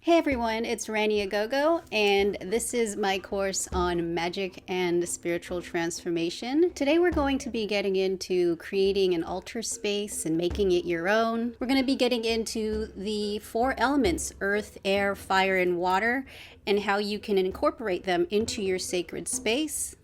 Hey everyone, it's Rannie Au GoGo, and this is my course on magic and spiritual transformation. Today we're going to be getting into creating an altar space and making it your own. We're going to be getting into the four elements, earth, air, fire, and water, and how you can incorporate them into your sacred space.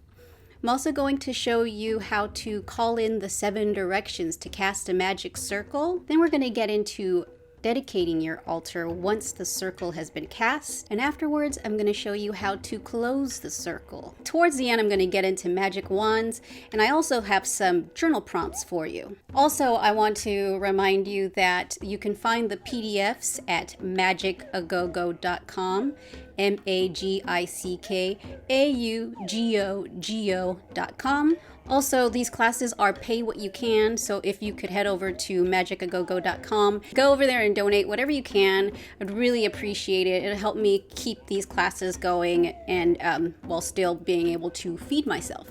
I'm also going to show you how to call in the 7 directions to cast a magic circle. Then we're going to get into dedicating your altar once the circle has been cast, and afterwards I'm going to show you how to close the circle. Towards the end I'm going to get into Magick Wands, and I also have some journal prompts for you. Also, I want to remind you that you can find the PDFs at magickaugogo.com, MAGICKAUGOGO.com. Also, these classes are pay what you can, so if you could head over to magickaugogo.com, go over there and donate whatever you can. I'd really appreciate it. It'll help me keep these classes going and while still being able to feed myself.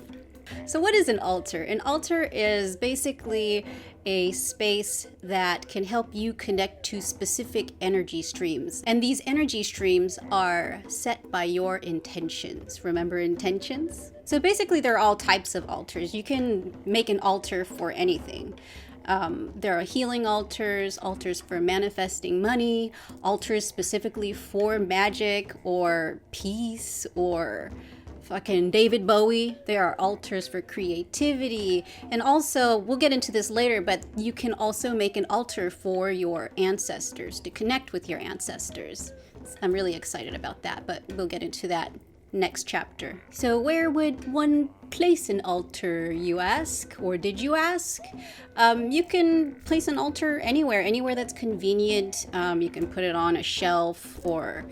So what is an altar? An altar is basically a space that can help you connect to specific energy streams. And these energy streams are set by your intentions. Remember intentions? So basically there are all types of altars. You can make an altar for anything. There are healing altars, altars for manifesting money, altars specifically for magic or peace or fucking David Bowie. There are altars for creativity, and also we'll get into this later, but you can also make an altar for your ancestors to connect with your ancestors. I'm really excited about that, but we'll get into that next chapter. So where would one place an altar, you ask? Or did you ask? You can place an altar anywhere that's convenient. You can put it on a shelf or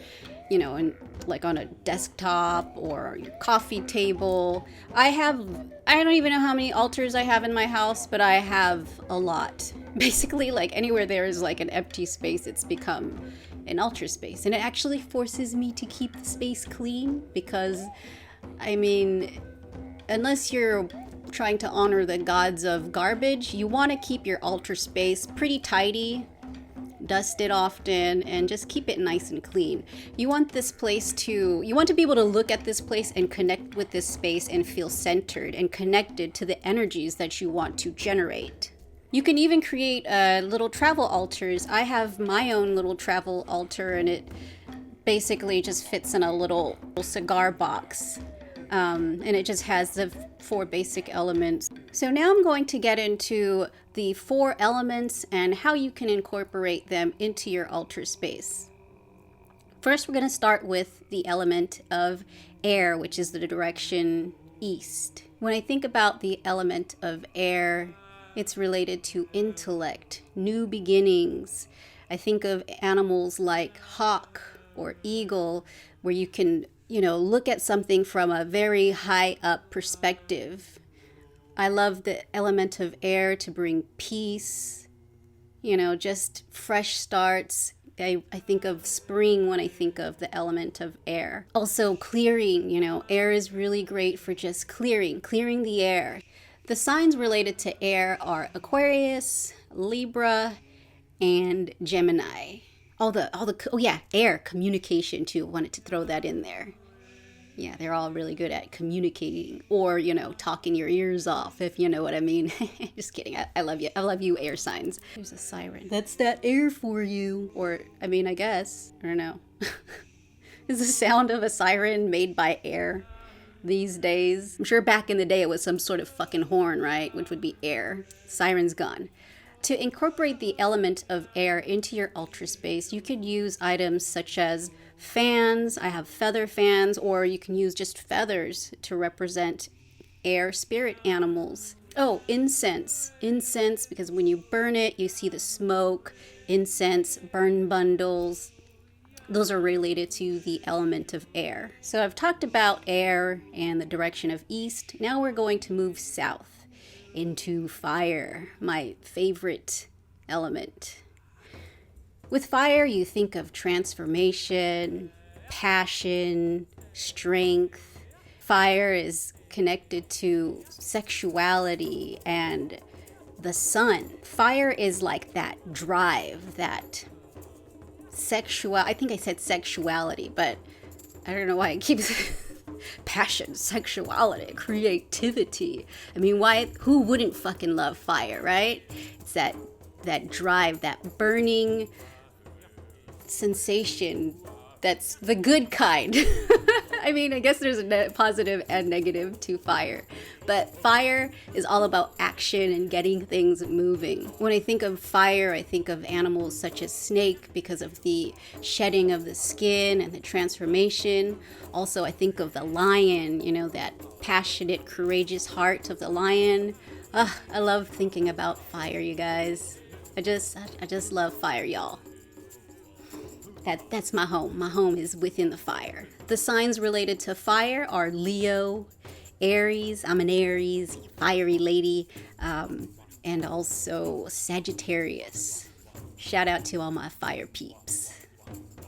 like on a desktop or your coffee table. I don't even know how many altars I have in my house, but I have a lot. Basically, like anywhere there is like an empty space, it's become an altar space. And it actually forces me to keep the space clean because, unless you're trying to honor the gods of garbage, you want to keep your altar space pretty tidy. Dust it often and just keep it nice and clean. You want to be able to look at this place and connect with this space and feel centered and connected to the energies that you want to generate. You can even create little travel altars. I have my own little travel altar, and it basically just fits in a little cigar box. And it just has the 4 basic elements. So now I'm going to get into the 4 elements and how you can incorporate them into your altar space. First, we're going to start with the element of air, which is the direction east. When I think about the element of air, it's related to intellect, new beginnings. I think of animals like hawk or eagle, where you can look at something from a very high up perspective. I love the element of air to bring peace, just fresh starts. I think of spring when I think of the element of air. Also clearing, air is really great for just clearing the air. The signs related to air are Aquarius, Libra, and Gemini. Air, communication too. Wanted to throw that in there. Yeah, they're all really good at communicating or, talking your ears off, if you know what I mean. Just kidding. I love you. I love you, air signs. There's a siren. That's that air for you. Or, I guess. I don't know. Is the sound of a siren made by air these days? I'm sure back in the day it was some sort of fucking horn, right? Which would be air. Siren's gone. To incorporate the element of air into your altar space, you could use items such as fans. I have feather fans, or you can use just feathers to represent air spirit animals. Oh, incense. Incense, because when you burn it, you see the smoke. Incense, burn bundles. Those are related to the element of air. So I've talked about air and the direction of east. Now we're going to move south into fire, my favorite element. With fire, you think of transformation, passion, strength. Fire is connected to sexuality and the sun. Fire is like that drive, that I think I said sexuality, but I don't know why it keeps passion, sexuality, creativity. I mean, who wouldn't fucking love fire, right? It's that drive, that burning sensation. That's the good kind. I mean, I guess there's a positive and negative to fire, but fire is all about action and getting things moving. When I think of fire, I think of animals such as snake because of the shedding of the skin and the transformation. Also, I think of the lion, you know, that passionate, courageous heart of the lion. I love thinking about fire, you guys. I just love fire, y'all. That's my home. My home is within the fire. The signs related to fire are Leo, Aries. I'm an Aries, fiery lady, and also Sagittarius. Shout out to all my fire peeps.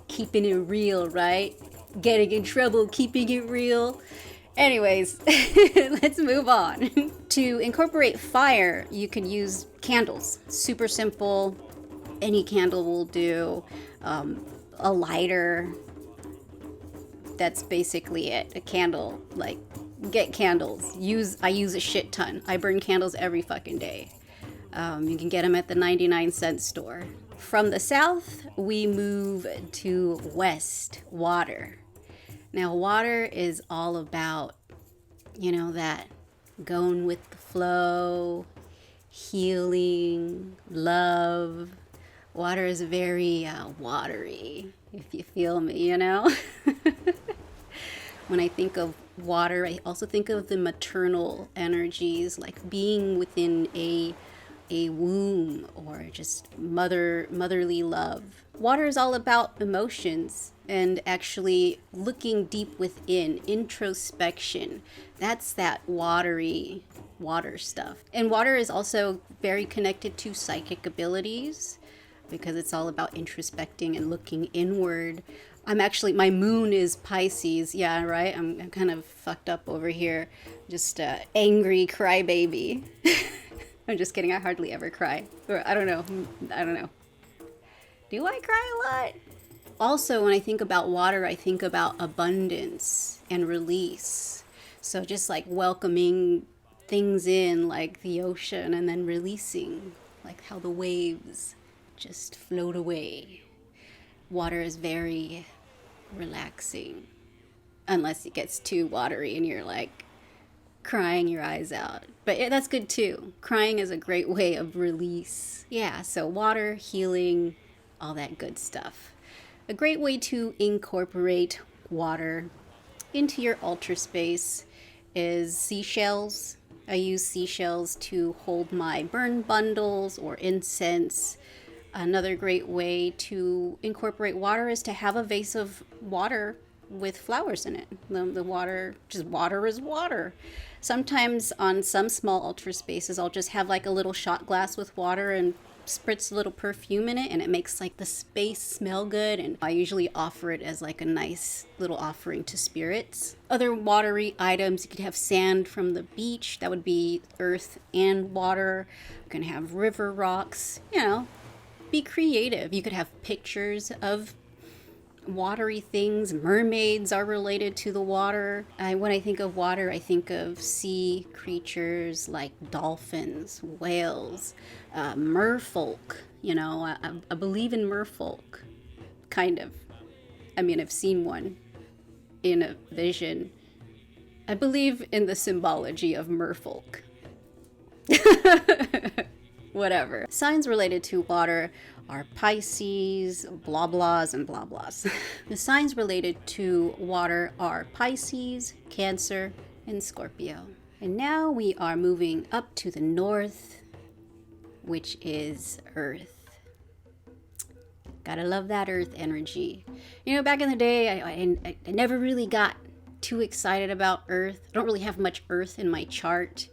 Keeping it real, right? Getting in trouble, keeping it real. Anyways, let's move on. To incorporate fire, you can use candles. Super simple. Any candle will do. A lighter. That's basically it. A candle. Like, get candles. I use a shit ton. I burn candles every fucking day. You can get them at the 99-cent store. From the south, we move to west. Water. Now, water is all about, you know, that going with the flow, healing, love. Water is very watery, if you feel me, you know? When I think of water, I also think of the maternal energies, like being within a womb or just motherly love. Water is all about emotions and actually looking deep within, introspection. That's that watery water stuff. And water is also very connected to psychic abilities because it's all about introspecting and looking inward. My moon is Pisces. Yeah, right? I'm kind of fucked up over here. Just angry crybaby. I'm just kidding. I hardly ever cry. Or I don't know. Do I cry a lot? Also, when I think about water, I think about abundance and release. So just like welcoming things in like the ocean and then releasing, like how the waves just float away. Water is very relaxing, unless it gets too watery and you're like crying your eyes out. But yeah, that's good too. Crying is a great way of release. Yeah, so water, healing, all that good stuff. A great way to incorporate water into your altar space is seashells. I use seashells to hold my burn bundles or incense. Another great way to incorporate water is to have a vase of water with flowers in it. The water, just water is water. Sometimes on some small altar spaces, I'll just have like a little shot glass with water and spritz a little perfume in it, and it makes like the space smell good. And I usually offer it as like a nice little offering to spirits. Other watery items, you could have sand from the beach. That would be earth and water. You can have river rocks, you know. Be creative. You could have pictures of watery things. Mermaids are related to the water. When I think of water, I think of sea creatures like dolphins, whales, merfolk. You know, I believe in merfolk, kind of. I mean, I've seen one in a vision. I believe in the symbology of merfolk. Whatever. Signs related to water are Pisces, blah blahs, and blah blahs. The signs related to water are Pisces, Cancer, and Scorpio. And now we are moving up to the north, which is Earth. Gotta love that Earth energy. You know, back in the day, I never really got too excited about Earth. I don't really have much Earth in my chart.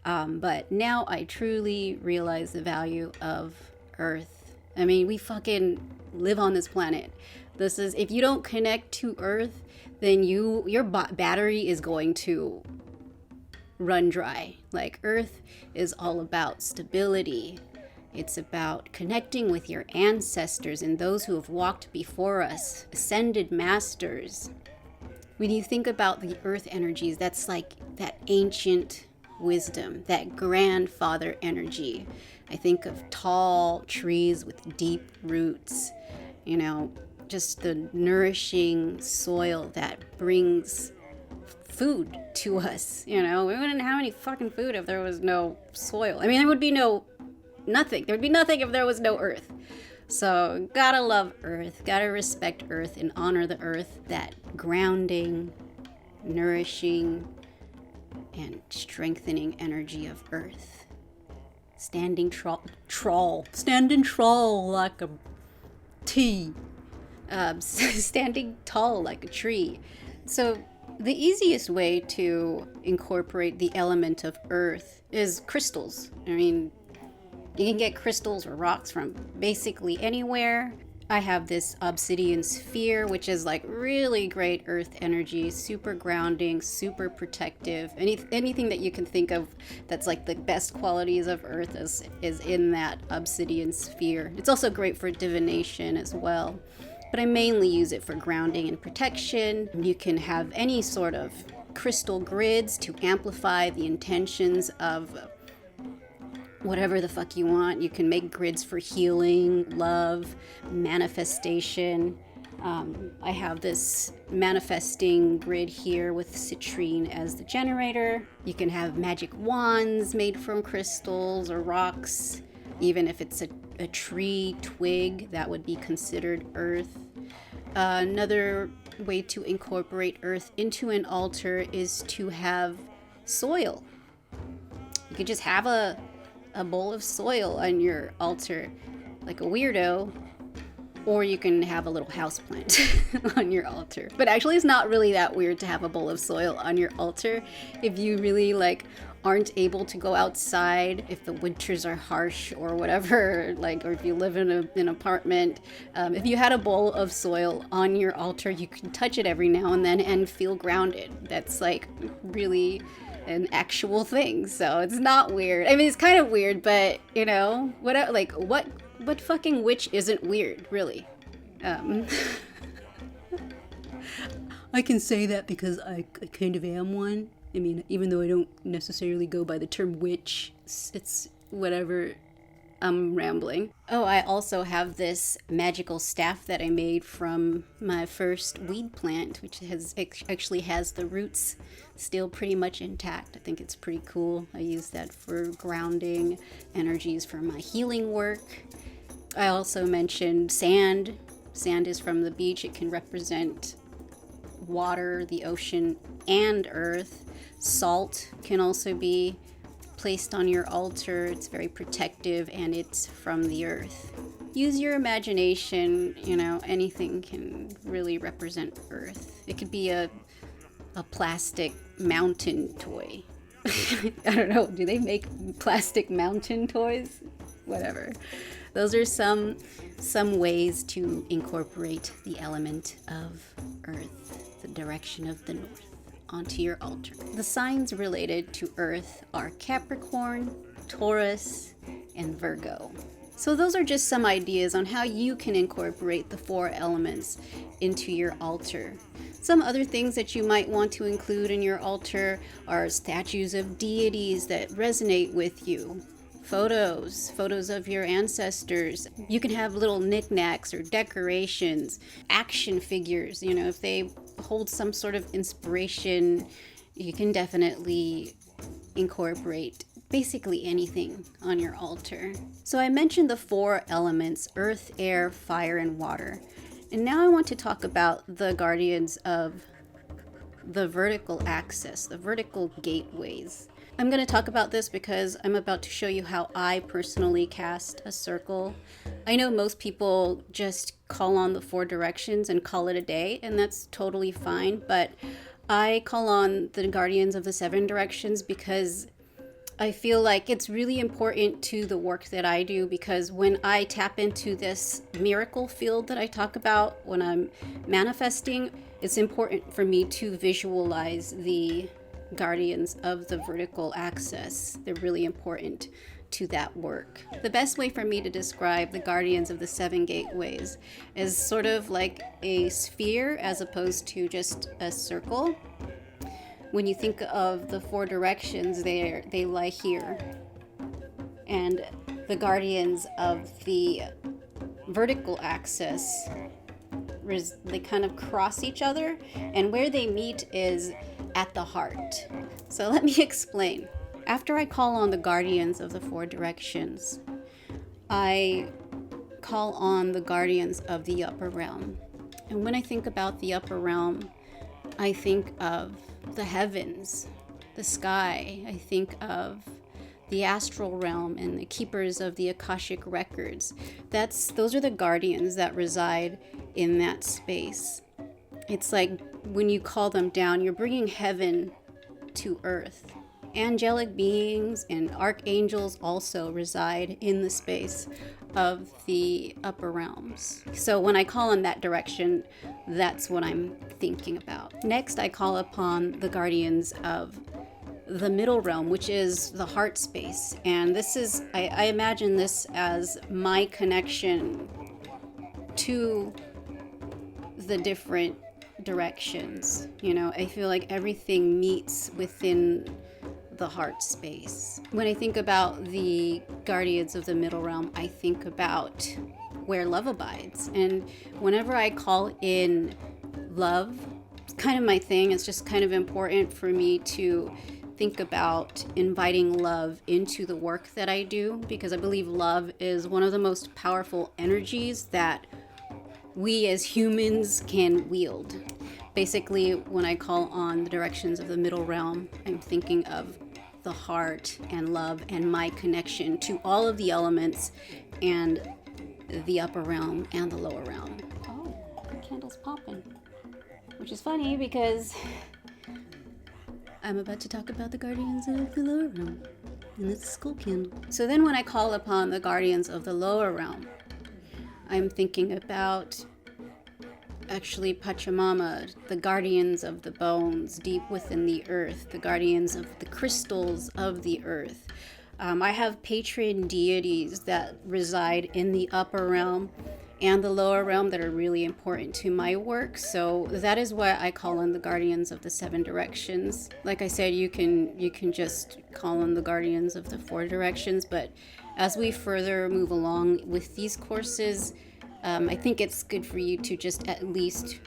But now I truly realize the value of Earth. I mean, we fucking live on this planet. If you don't connect to Earth, then your battery is going to run dry. Like, Earth is all about stability It's about connecting with your ancestors and those who have walked before us, ascended masters. When you think about the earth energies, that's like that ancient wisdom, that grandfather energy. I think of tall trees with deep roots, you know, just the nourishing soil that brings food to us. You know, we wouldn't have any fucking food if there was no soil. I mean, there would be nothing. There would be nothing if there was no earth. So gotta love earth, gotta respect earth and honor the earth, that grounding, nourishing, and strengthening energy of earth. Standing tall like a T. Standing tall like a tree. So the easiest way to incorporate the element of earth is crystals. I mean, you can get crystals or rocks from basically anywhere. I have this obsidian sphere, which is like really great earth energy, super grounding, super protective. Anything that you can think of that's like the best qualities of earth is in that obsidian sphere. It's also great for divination as well, but I mainly use it for grounding and protection. You can have any sort of crystal grids to amplify the intentions of whatever the fuck you want. You can make grids for healing, love, manifestation. I have this manifesting grid here with citrine as the generator. You can have magic wands made from crystals or rocks. Even if it's a tree twig, that would be considered earth. Another way to incorporate earth into an altar is to have soil. You could just have a bowl of soil on your altar like a weirdo, or you can have a little houseplant on your altar. But actually it's not really that weird to have a bowl of soil on your altar if you really like aren't able to go outside, if the winters are harsh or whatever, like, or if you live in an apartment. If you had a bowl of soil on your altar, you can touch it every now and then and feel grounded. That's like really an actual thing, so it's not weird. I mean, it's kind of weird, but you know, what fucking witch isn't weird, really? I can say that because I kind of am one. I mean, even though I don't necessarily go by the term witch, it's whatever. I'm rambling. Oh, I also have this magical staff that I made from my first weed plant, which actually has the roots still pretty much intact. I think it's pretty cool. I use that for grounding energies for my healing work. I also mentioned sand. Sand is from the beach. It can represent water, the ocean, and earth. Salt can also be placed on your altar. It's very protective and it's from the earth. Use your imagination, you know, anything can really represent earth. It could be a plastic mountain toy. I don't know, do they make plastic mountain toys? Whatever. Those are some ways to incorporate the element of earth, the direction of the north, onto your altar. The signs related to earth are Capricorn, Taurus, and Virgo. So those are just some ideas on how you can incorporate the 4 elements into your altar. Some other things that you might want to include in your altar are statues of deities that resonate with you, photos of your ancestors. You can have little knickknacks or decorations, action figures, you know, if they hold some sort of inspiration, you can definitely incorporate basically anything on your altar. So I mentioned the 4 elements: earth, air, fire, and water. And now I want to talk about the guardians of the vertical axis, the vertical gateways. I'm going to talk about this because I'm about to show you how I personally cast a circle. I know most people just call on the 4 directions and call it a day, and that's totally fine, but I call on the guardians of the 7 directions because I feel like it's really important to the work that I do, because when I tap into this miracle field that I talk about when I'm manifesting, it's important for me to visualize the guardians of the vertical axis. They're really important to that work. The best way for me to describe the guardians of the 7 gateways is sort of like a sphere as opposed to just a circle. When you think of the 4 directions, they lie here. And the guardians of the vertical axis, they kind of cross each other, and where they meet is at the heart. So let me explain. After I call on the guardians of the 4 directions, I call on the guardians of the upper realm. And when I think about the upper realm, I think of the heavens, the sky. I think of the astral realm and the keepers of the Akashic records. Those are the guardians that reside in that space. It's like when you call them down, you're bringing heaven to earth. Angelic beings and archangels also reside in the space of the upper realms. So when I call in that direction, that's what I'm thinking about. Next, I call upon the guardians of the middle realm, which is the heart space. And this is, I imagine this as my connection to the different directions. You know, I feel like everything meets within the heart space. When I think about the guardians of the middle realm, I think about where love abides. And whenever I call in love, it's kind of my thing. It's just kind of important for me to think about inviting love into the work that I do, because I believe love is one of the most powerful energies that we as humans can wield. Basically, when I call on the directions of the middle realm, I'm thinking of the heart and love and my connection to all of the elements and the upper realm and the lower realm. Oh, the candle's popping. Which is funny because I'm about to talk about the guardians of the lower realm. And it's a skull candle. So then when I call upon the guardians of the lower realm, I'm thinking about actually Pachamama, the guardians of the bones deep within the earth, the guardians of the crystals of the earth. I have patron deities that reside in the upper realm and the lower realm that are really important to my work. So that is why I call on the guardians of the 7 directions. Like I said, you can just call on the guardians of the 4 directions, but as we further move along with these courses, I think it's good for you to just at least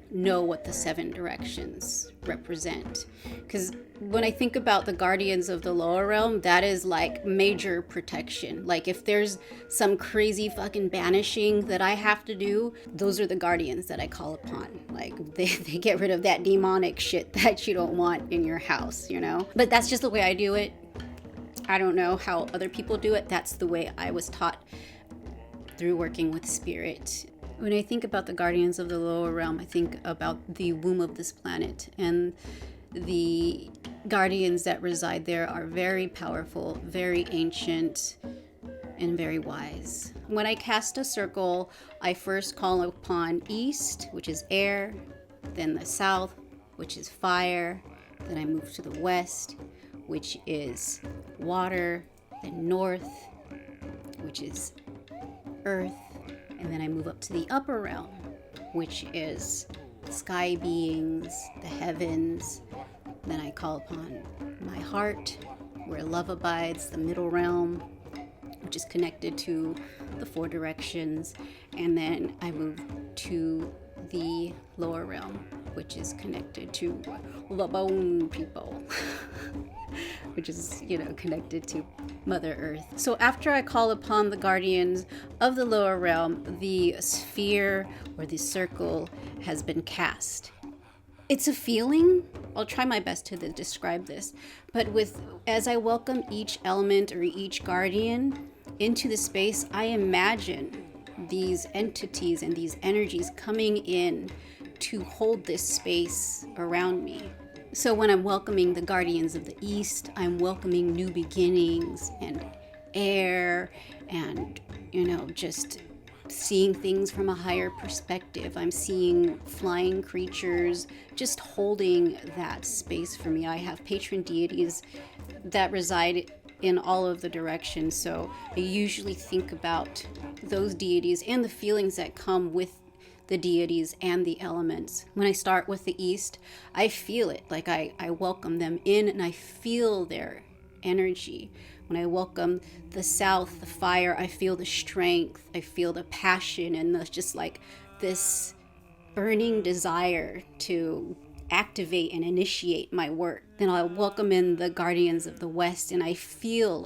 know what the 7 directions represent. Because when I think about the guardians of the lower realm, that is like major protection. Like if there's some crazy fucking banishing that I have to do, those are the guardians that I call upon. Like they get rid of that demonic shit that you don't want in your house, you know? But that's just the way I do it. I don't know how other people do it. That's the way I was taught through working with spirit. When I think about the guardians of the lower realm, I think about the womb of this planet, and the guardians that reside there are very powerful, very ancient, and very wise. When I cast a circle, I first call upon east, which is air, then the south, which is fire, then I move to the west, which is water, then north, which is earth, and then I move up to the upper realm, which is sky beings, the heavens. Then I call upon my heart, where love abides, the middle realm, which is connected to the 4 directions, and then I move to the lower realm, which is connected to the bone people. Which is, connected to Mother Earth. So after I call upon the guardians of the lower realm, the sphere or the circle has been cast. It's a feeling. I'll try my best to describe this. But as I welcome each element or each guardian into the space, I imagine these entities and these energies coming in to hold this space around me. So when I'm welcoming the guardians of the east, I'm welcoming new beginnings and air and, just seeing things from a higher perspective. I'm seeing flying creatures, just holding that space for me. I have patron deities that reside in all of the directions. So I usually think about those deities and the feelings that come with the deities and the elements. When I start with the east, I feel it. Like I welcome them in and I feel their energy. When I welcome the south, the fire, I feel the strength, I feel the passion, and just like this burning desire to activate and initiate my work. Then I'll welcome in the guardians of the west, and I feel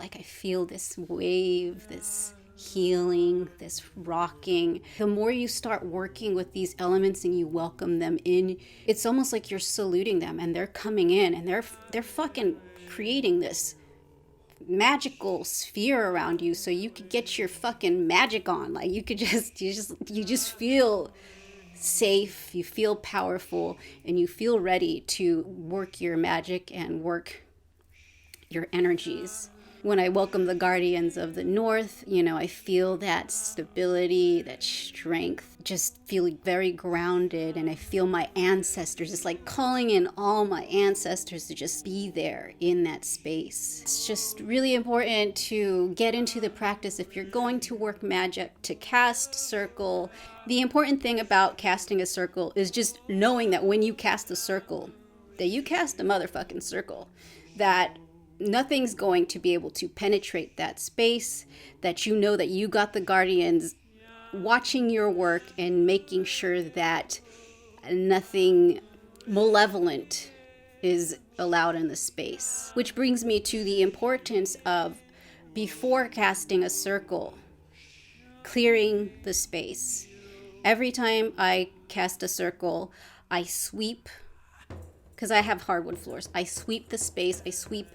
this wave, this healing, this rocking. The more you start working with these elements and you welcome them in, it's almost like you're saluting them and they're coming in and they're fucking creating this magical sphere around you so you could get your fucking magic on. Like you just feel safe, you feel powerful, and you feel ready to work your magic and work your energies. When I welcome the guardians of the north, I feel that stability, that strength, just feeling very grounded. And I feel my ancestors, it's like calling in all my ancestors to just be there in that space. It's just really important to get into the practice if you're going to work magic, to cast circle. The important thing about casting a circle is just knowing that when you cast a circle, that you cast a motherfucking circle, that nothing's going to be able to penetrate that space, that you know that you got the guardians watching your work and making sure that nothing malevolent is allowed in the space. Which brings me to the importance of, before casting a circle, clearing the space. Every time I cast a circle, I sweep, because I have hardwood floors, I sweep the space, I sweep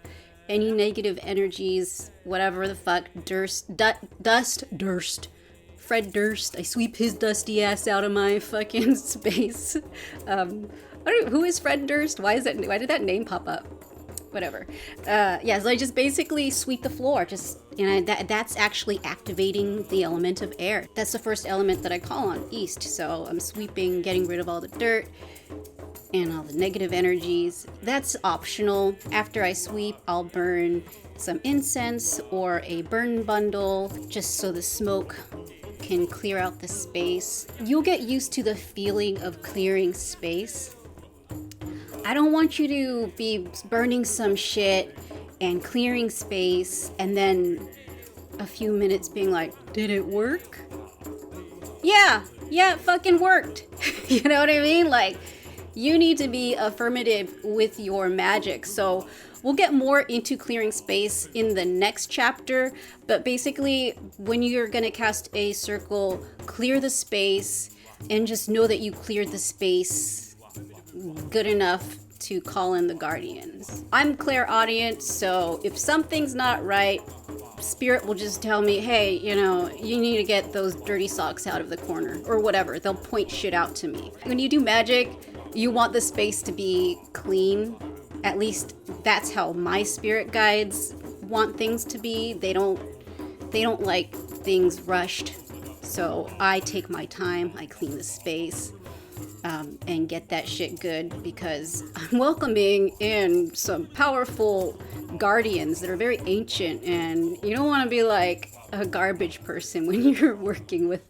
any negative energies, whatever the fuck, dust, Fred Durst, I sweep his dusty ass out of my fucking space. Who is Fred Durst? Why did that name pop up? Whatever. So I just basically sweep the floor. That's actually activating the element of air. That's the first element that I call on, east. So I'm sweeping, getting rid of all the dirt and all the negative energies. That's optional. After I sweep, I'll burn some incense or a burn bundle, just so the smoke can clear out the space. You'll get used to the feeling of clearing space. I don't want you to be burning some shit and clearing space and then a few minutes being like, did it work? Yeah, it fucking worked. You know what I mean? Like, you need to be affirmative with your magic. So we'll get more into clearing space in the next chapter, but basically when you're going to cast a circle, clear the space and just know that you cleared the space good enough to call in the guardians. I'm clairaudient, so if something's not right, spirit will just tell me, hey, you need to get those dirty socks out of the corner or whatever. They'll point shit out to me. When you do magic, you want the space to be clean. At least that's how my spirit guides want things to be. They don't like things rushed. So I take my time, I clean the space, and get that shit good, because I'm welcoming in some powerful guardians that are very ancient, and you don't want to be like a garbage person when you're working with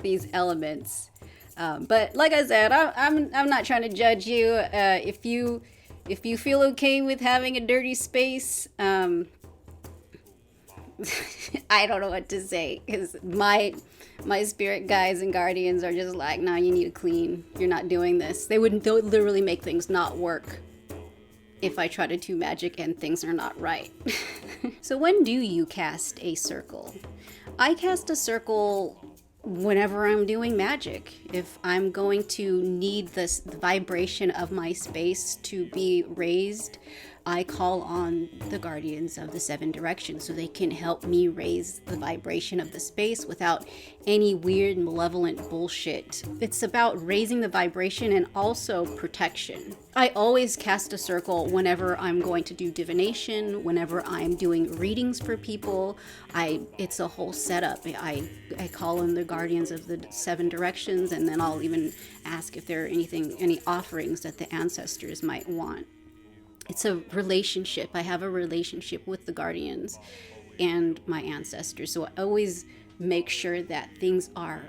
these elements. But like I said, I'm not trying to judge you. If you feel okay with having a dirty space, I don't know what to say, because my spirit guides and guardians are just like, nah, you need to clean. You're not doing this. They would literally make things not work if I try to do magic and things are not right. So when do you cast a circle? I cast a circle whenever I'm doing magic. If I'm going to need the vibration of my space to be raised, I call on the guardians of the 7 directions so they can help me raise the vibration of the space without any weird malevolent bullshit. It's about raising the vibration and also protection. I always cast a circle whenever I'm going to do divination, whenever I'm doing readings for people. It's a whole setup. I call on the guardians of the 7 directions, and then I'll even ask if there are any offerings that the ancestors might want. It's a relationship. I have a relationship with the guardians and my ancestors. So I always make sure that things are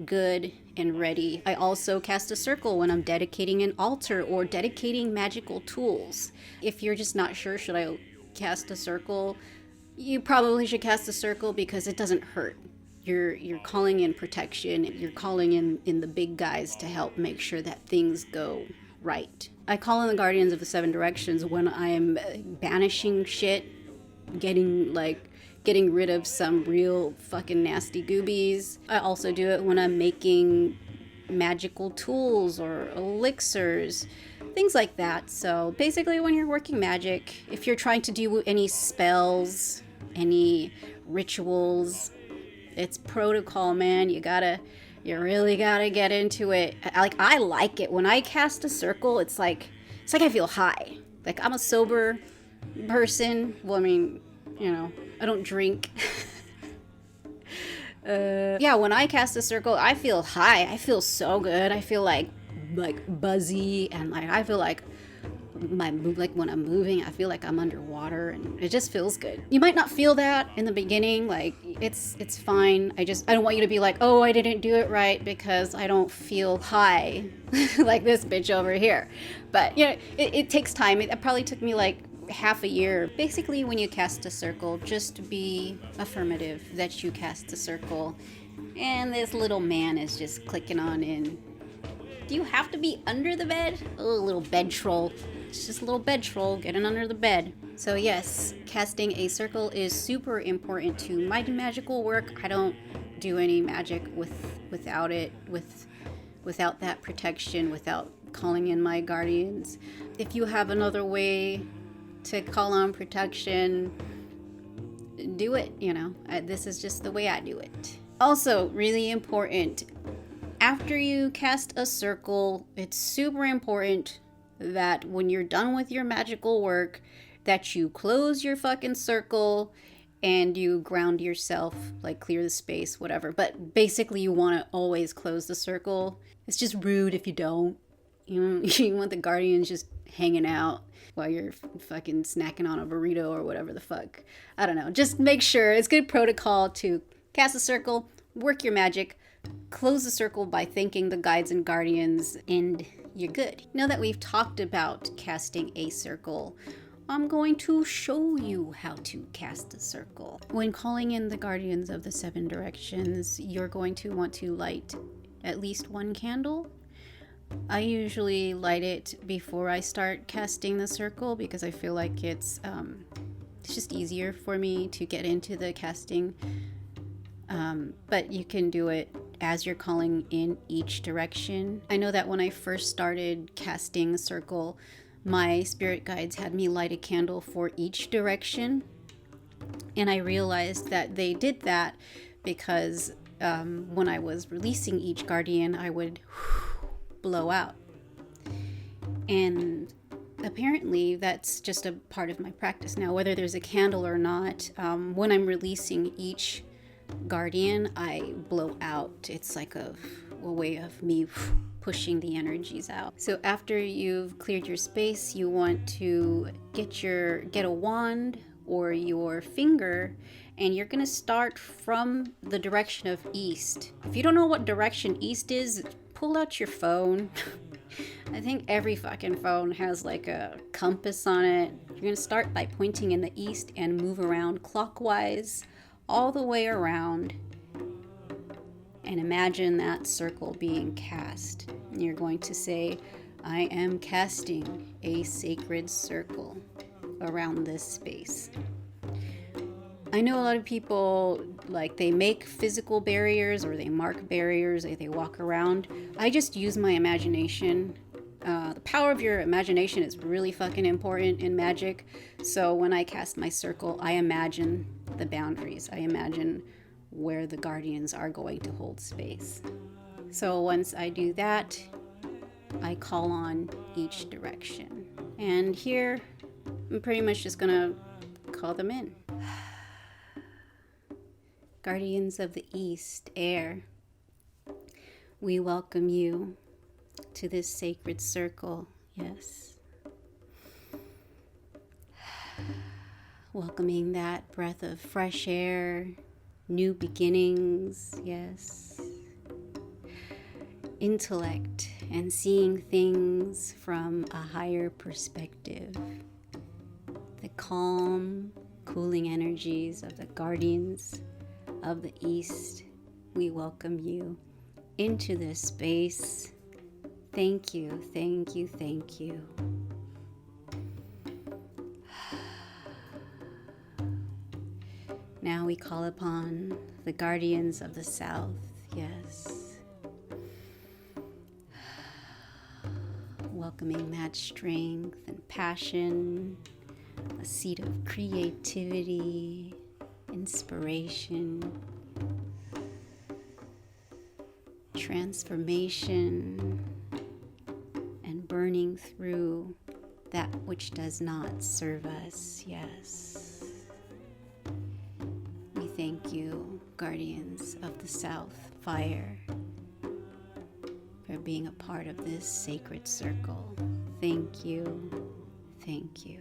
good and ready. I also cast a circle when I'm dedicating an altar or dedicating magical tools. If you're just not sure, should I cast a circle? You probably should cast a circle because it doesn't hurt. You're calling in protection. You're calling in the big guys to help make sure that things go right. I call in the guardians of the seven directions when I'm banishing shit, getting rid of some real fucking nasty goobies. I also do it when I'm making magical tools or elixirs, things like that. So basically when you're working magic, if you're trying to do any spells, any rituals, it's protocol, man. You really gotta get into it. I like it. When I cast a circle, it's like I feel high. Like, I'm a sober person. Well, I mean, I don't drink. Yeah, when I cast a circle, I feel high. I feel so good. I feel like buzzy, and I feel like when I'm moving, I feel like I'm underwater, and it just feels good. You might not feel that in the beginning, it's fine. I don't want you to be like, oh, I didn't do it right because I don't feel high like this bitch over here. But it takes time. It probably took me like half a year. Basically, when you cast a circle, just be affirmative that you cast a circle, and this little man is just clicking on in. Do you have to be under the bed? Oh, little bed troll. It's just a little bed troll getting under the bed. So yes, casting a circle is super important to my magical work. I don't do any magic without it, without that protection, without calling in my guardians. If you have another way to call on protection, do it. This is just the way I do it. Also, really important, after you cast a circle, it's super important that when you're done with your magical work, that you close your fucking circle and you ground yourself, like clear the space, whatever. But basically, you want to always close the circle. It's just rude if you don't. You want the guardians just hanging out while you're fucking snacking on a burrito or whatever the fuck. I don't know. Just make sure. It's good protocol to cast a circle, work your magic, close the circle by thanking the guides and guardians, and you're good. Now that we've talked about casting a circle, I'm going to show you how to cast a circle. When calling in the guardians of the seven directions, you're going to want to light at least one candle. I usually light it before I start casting the circle because I feel like it's just easier for me to get into the casting. But you can do it as you're calling in each direction. I know that when I first started casting a circle, my spirit guides had me light a candle for each direction. And I realized that they did that because when I was releasing each guardian, I would blow out. And apparently that's just a part of my practice now, whether there's a candle or not. When I'm releasing each guardian, I blow out. It's like a way of me pushing the energies out. So after you've cleared your space, you want to get a wand or your finger, and you're gonna start from the direction of east. If you don't know what direction east is, pull out your phone. I think every fucking phone has like a compass on it. You're gonna start by pointing in the east and move around clockwise all the way around, and imagine that circle being cast. And you're going to say, I am casting a sacred circle around this space. I know a lot of people, they make physical barriers or they mark barriers, they walk around. I just use my imagination. The power of your imagination is really fucking important in magic. So when I cast my circle, I imagine the boundaries. I imagine where the guardians are going to hold space. So once I do that, I call on each direction. And here, I'm pretty much just gonna call them in. Guardians of the East, air, we welcome you to this sacred circle. Yes. Welcoming that breath of fresh air, new beginnings, yes. Intellect and seeing things from a higher perspective. The calm, cooling energies of the guardians of the East, we welcome you into this space. Thank you, thank you, thank you. Now we call upon the guardians of the South, yes. Welcoming that strength and passion, a seed of creativity, inspiration, transformation, and burning through that which does not serve us, yes. We thank you, guardians of the South Fire, for being a part of this sacred circle. Thank you, thank you.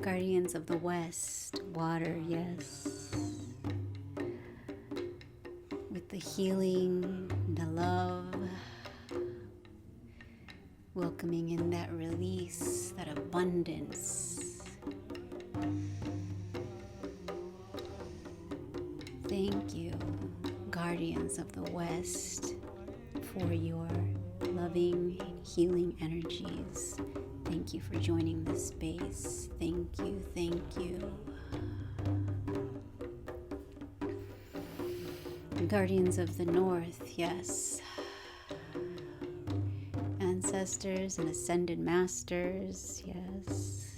Guardians of the West, water, yes. With the healing, the love, welcoming in that release, that abundance. Thank you, guardians of the West, for your loving, healing energies. Thank you for joining this space. Thank you, thank you. Guardians of the North, yes. Ancestors and ascended masters, yes.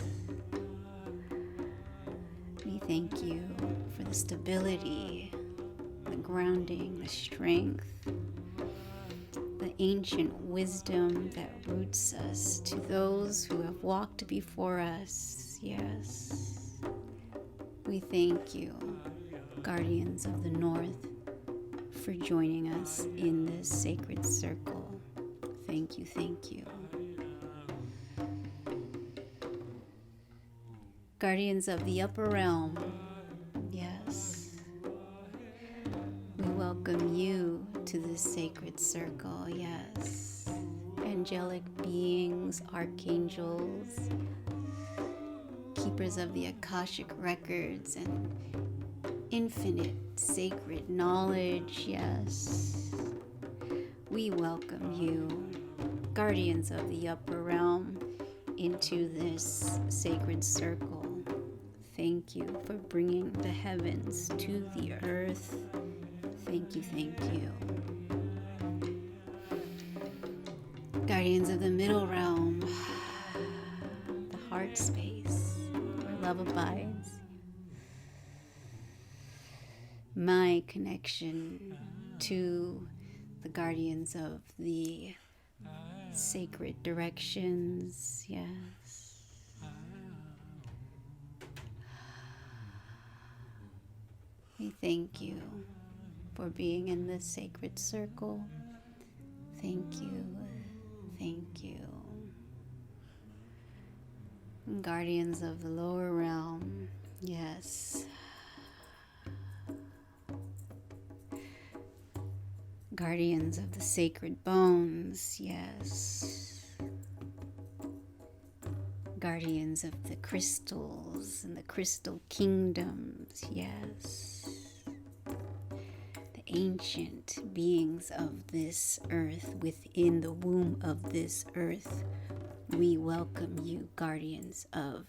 We thank you for the stability, the grounding, the strength, the ancient wisdom that roots us to those who have walked before us, yes. We thank you, guardians of the North, for joining us in this sacred circle. Thank you, thank you. Guardians of the upper realm, yes. We welcome you to this sacred circle, yes. Angelic beings, archangels, keepers of the Akashic records and infinite sacred knowledge, yes. We welcome you, guardians of the upper realm, into this sacred circle. Thank you for bringing the heavens to the earth. Thank you, thank you. Guardians of the middle realm, the heart space where love abides. My connection to the guardians of the sacred directions, yes. We thank you for being in this sacred circle. Thank you, thank you. Guardians of the lower realm, yes. Guardians of the sacred bones, yes. Guardians of the crystals and the crystal kingdoms, yes. The ancient beings of this earth, within the womb of this earth, we welcome you, guardians of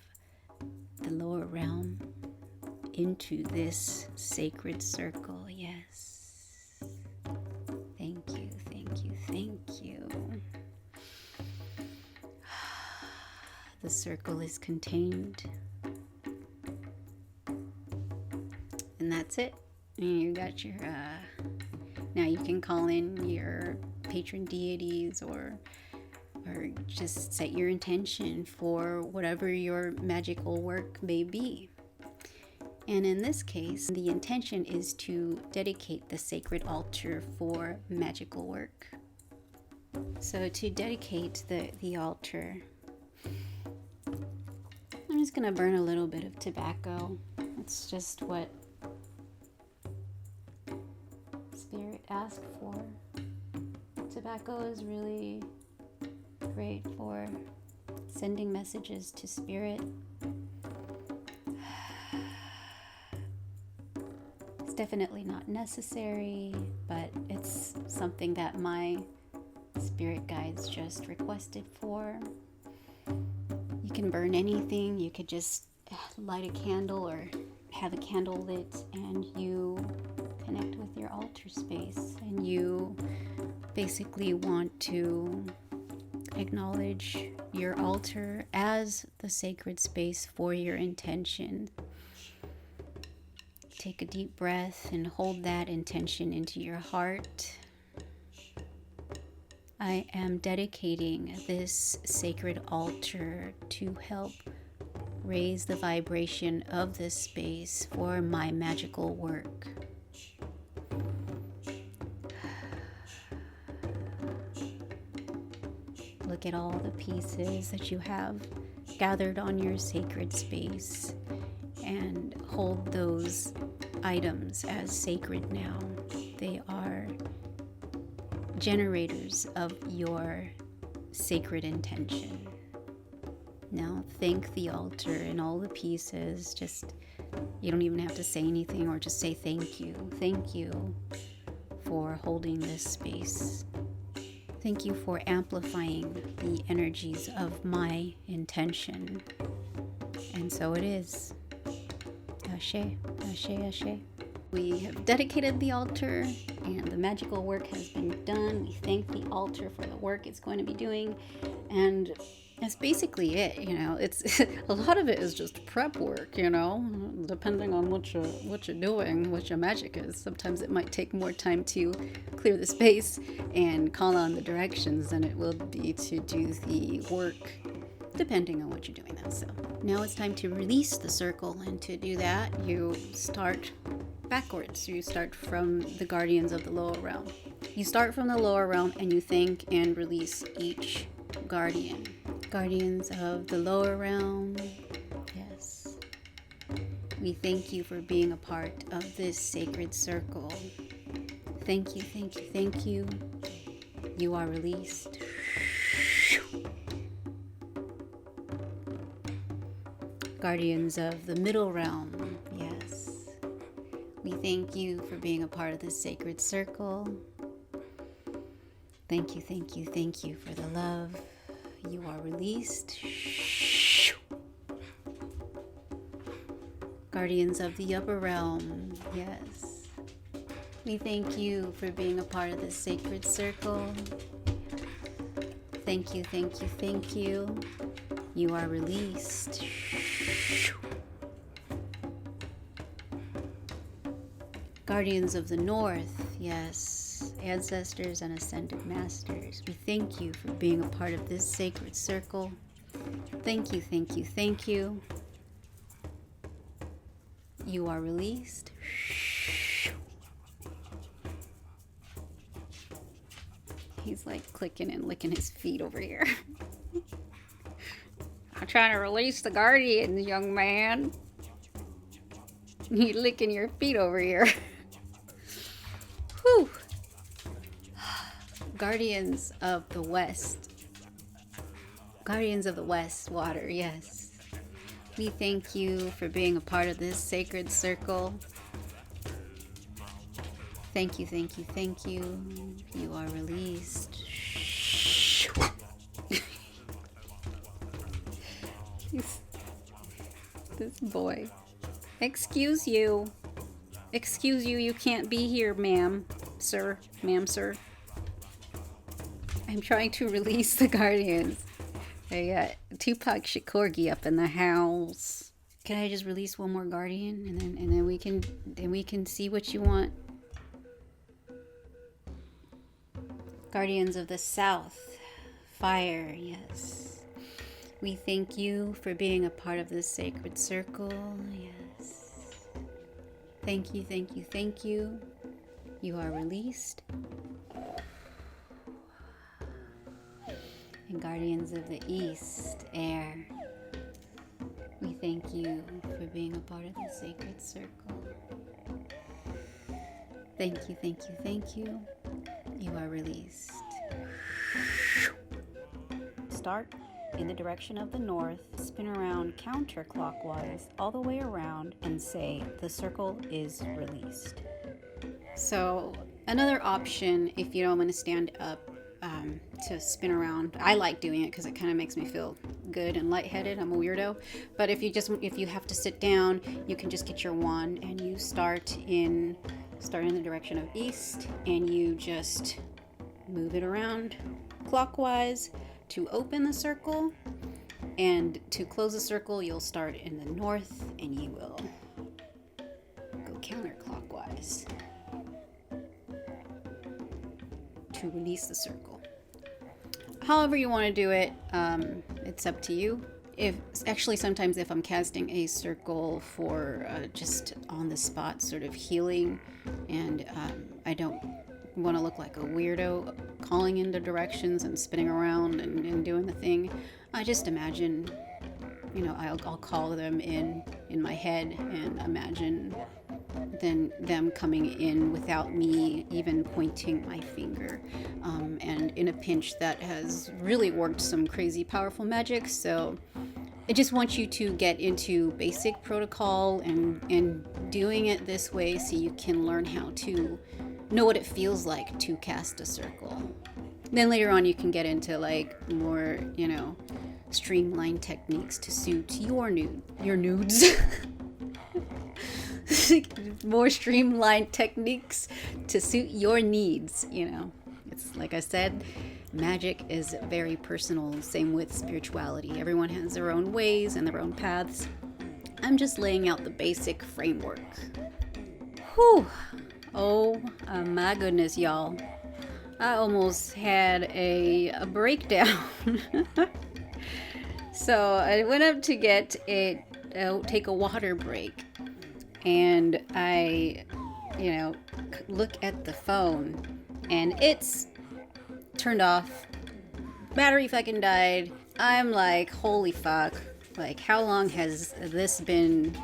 the lower realm, into this sacred circle, yes. Thank you, thank you, thank you. The circle is contained. And that's it. You got your, now you can call in your patron deities or just set your intention for whatever your magical work may be. And in this case, the intention is to dedicate the sacred altar for magical work. So to dedicate the altar, I'm just gonna burn a little bit of tobacco. It's just what Spirit asked for. Tobacco is really great for sending messages to Spirit. It's definitely not necessary, but it's something that my Spirit guides just requested for. You can burn anything. You could just light a candle or have a candle lit, and you connect with your altar space, and you basically want to acknowledge your altar as the sacred space for your intention. Take a deep breath and hold that intention into your heart. I am dedicating this sacred altar to help raise the vibration of this space for my magical work. Look at all the pieces that you have gathered on your sacred space and hold those items as sacred now. They are generators of your sacred intention. Now thank the altar and all the pieces. Just, you don't even have to say anything, or just say thank you. Thank you for holding this space. Thank you for amplifying the energies of my intention. And so it is. Ashe, ashe, ashe. We have dedicated the altar and the magical work has been done. We thank the altar for the work it's going to be doing. And that's basically it, It's a lot of it is just prep work, depending on what you're doing, what your magic is. Sometimes it might take more time to clear the space and call on the directions than it will be to do the work, depending on what you're doing now. So now it's time to release the circle, and to do that, you start backwards. You start from the guardians of the lower realm. You start from the lower realm and you thank and release each guardian. Guardians of the lower realm, yes. We thank you for being a part of this sacred circle. Thank you, thank you, thank you. You are released. Guardians of the middle realm, yes. We thank you for being a part of this sacred circle. Thank you, thank you, thank you for the love. You are released. Guardians of the upper realm, yes. We thank you for being a part of this sacred circle. Thank you, thank you, thank you. You are released. Guardians of the north, yes. Ancestors and ascended masters, we thank you for being a part of this sacred circle. Thank you, thank you, thank you. You are released. He's like clicking and licking his feet over here. I'm trying to release the guardians, young man. You licking your feet over here. Whew. Guardians of the West. Guardians of the West water, yes. We thank you for being a part of this sacred circle. Thank you, thank you, thank you. You are released. This boy. Excuse you. Excuse you, you can't be here, ma'am. Sir. Ma'am, sir. I'm trying to release the guardians. I got Tupac Shakurgi up in the house. Can I just release one more guardian and then we can see what you want? Guardians of the South. Fire, yes. We thank you for being a part of this sacred circle. Yes. Thank you, thank you, thank you. You are released. and guardians of the East, air, we thank you for being a part of the sacred circle. Thank you, thank you, thank you. You are released. Start in the direction of the north, spin around counterclockwise all the way around, and say the circle is released. So another option, if you don't want to stand up to spin around, I like doing it because it kind of makes me feel good and lightheaded. I'm a weirdo. But if you have to sit down, you can just get your wand and you start in the direction of east, and you just move it around clockwise to open the circle, and to close the circle you'll start in the north and you will go counterclockwise to release the circle. However you want to do it, it's up to you. Sometimes if I'm casting a circle for just on the spot sort of healing, and I don't want to look like a weirdo calling into directions and spinning around and doing the thing, I just imagine, I'll call them in my head and imagine them coming in without me even pointing my finger. And in a pinch that has really worked some crazy powerful magic. So I just want you to get into basic protocol and doing it this way so you can learn how to know what it feels like to cast a circle. Then later on you can get into like more, streamlined techniques to suit your nudes. More streamlined techniques to suit your needs, It's like I said, magic is very personal, same with spirituality. Everyone has their own ways and their own paths. I'm just laying out the basic framework. Whew. Oh my goodness, y'all. I almost had a breakdown. So I went up to take a water break. And I, look at the phone and it's turned off. Battery fucking died. I'm like, holy fuck. Like, how long has this been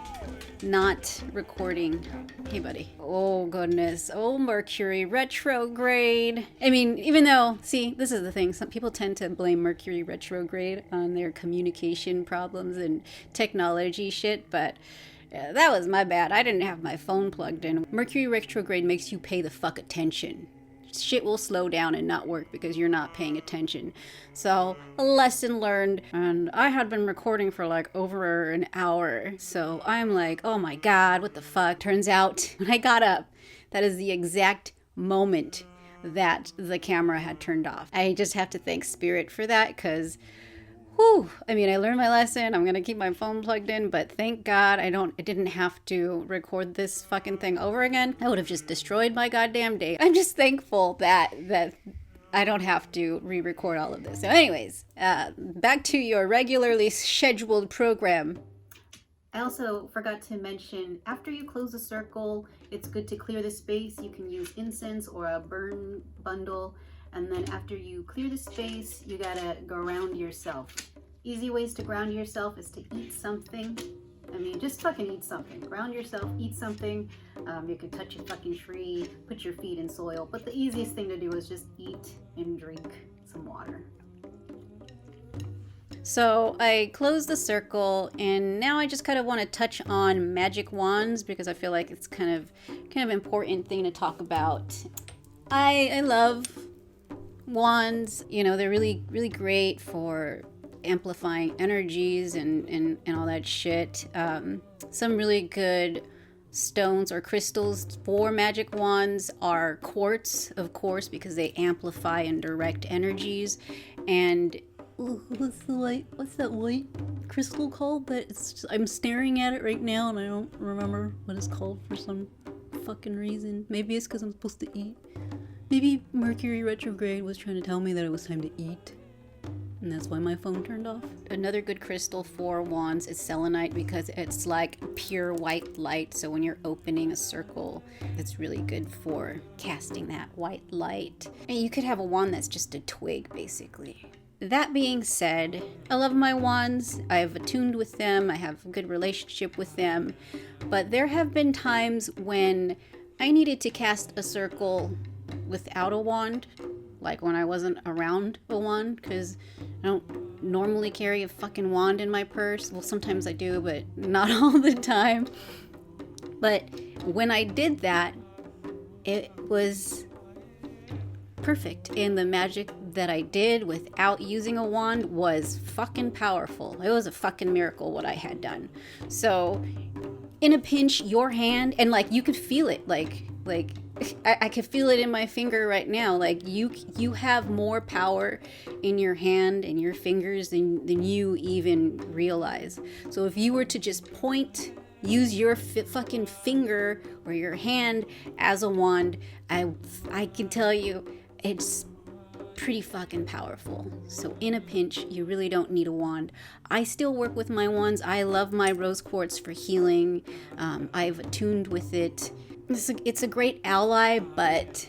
not recording? Hey, buddy. Oh, goodness. Oh, Mercury Retrograde. I mean, even though, see, this is the thing. Some people tend to blame Mercury Retrograde on their communication problems and technology shit, but yeah, that was my bad. I didn't have my phone plugged in. Mercury Retrograde makes you pay the fuck attention. Shit will slow down and not work because you're not paying attention. So, a lesson learned. And I had been recording for like over an hour. So I'm like, oh my god, what the fuck? Turns out, when I got up, that is the exact moment that the camera had turned off. I just have to thank Spirit for that, because whew, I mean, I learned my lesson. I'm gonna keep my phone plugged in, but thank God I didn't have to record this fucking thing over again. I would have just destroyed my goddamn day. I'm just thankful that I don't have to re-record all of this. So anyways, back to your regularly scheduled program. I also forgot to mention, after you close the circle, it's good to clear the space. You can use incense or a burn bundle. And then after you clear the space, you gotta ground yourself. Easy ways to ground yourself is to eat something. I mean, just fucking eat something. Ground yourself, eat something. You could touch a fucking tree, put your feet in soil. But the easiest thing to do is just eat and drink some water. So I closed the circle, and now I just kind of want to touch on Magick Wands, because I feel like it's kind of important thing to talk about. I love wands. They're really, really great for amplifying energies and all that shit. Some really good stones or crystals for Magick Wands are quartz, of course, because they amplify and direct energies. And what's that white crystal called? I'm staring at it right now and I don't remember what it's called for some fucking reason. Maybe it's because I'm supposed to eat. Maybe Mercury Retrograde was trying to tell me that it was time to eat, and that's why my phone turned off. Another good crystal for wands is selenite, because it's like pure white light. So when you're opening a circle, it's really good for casting that white light. And you could have a wand that's just a twig, basically. that being said, I love my wands. I've attuned with them. I have a good relationship with them. But there have been times when I needed to cast a circle without a wand, like when I wasn't around a wand, because I don't normally carry a fucking wand in my purse. Well, sometimes I do, but not all the time. But when I did that, it was perfect, and the magic that I did without using a wand was fucking powerful. It was a fucking miracle what I had done. So in a pinch, your hand, and like you could feel it, like I could feel it in my finger right now. Like you have more power in your hand and your fingers than you even realize. So if you were to just point, use your fucking finger or your hand as a wand, I can tell you it's pretty fucking powerful. So in a pinch, you really don't need a wand. I still work with my wands. I love my rose quartz for healing. I've attuned with it. It's a great ally, but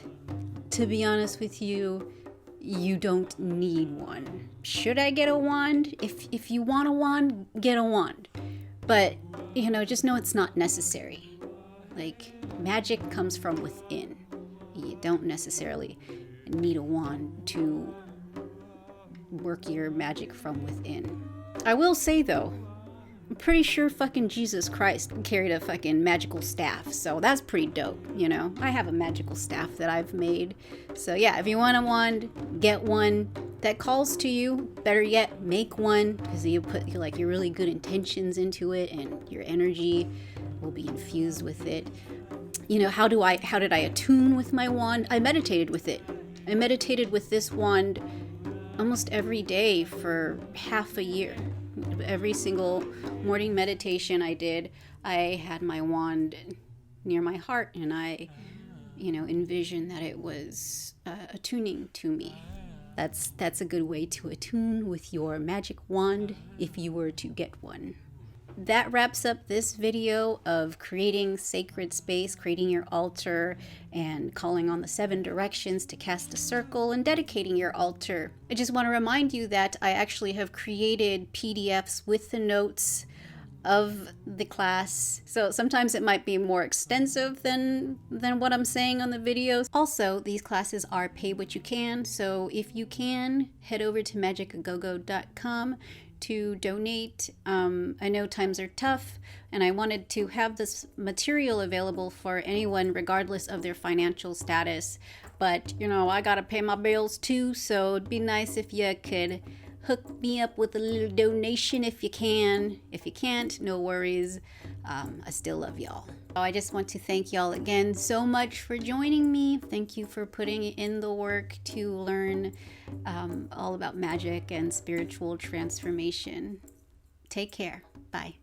to be honest with you, you don't need one. Should I get a wand? If you want a wand, get a wand. But, you know, just know it's not necessary. Like, magic comes from within. You don't necessarily need a wand to work your magic from within. I will say though, I'm pretty sure fucking Jesus Christ carried a fucking magical staff, so that's pretty dope, you know? I have a magical staff that I've made. So yeah, if you want a wand, get one that calls to you. Better yet, make one, because you put your really good intentions into it, and your energy will be infused with it. You know, how did I attune with my wand? I meditated with it. I meditated with this wand almost every day for half a year. Every single morning meditation I did, I had my wand near my heart, and I, envisioned that it was attuning to me. That's a good way to attune with your magic wand if you were to get one. That wraps up this video of creating sacred space, creating your altar, and calling on the 7 directions to cast a circle and dedicating your altar. I just want to remind you that I actually have created PDFs with the notes of the class, so sometimes it might be more extensive than what I'm saying on the videos. Also, these classes are pay what you can, so if you can, head over to magicgogo.com to donate. I know times are tough, and I wanted to have this material available for anyone regardless of their financial status, but I gotta pay my bills too, so it'd be nice if you could hook me up with a little donation if you can. If you can't, no worries. I still love y'all. I just want to thank y'all again so much for joining me. Thank you for putting in the work to learn all about magic and spiritual transformation. Take care. Bye.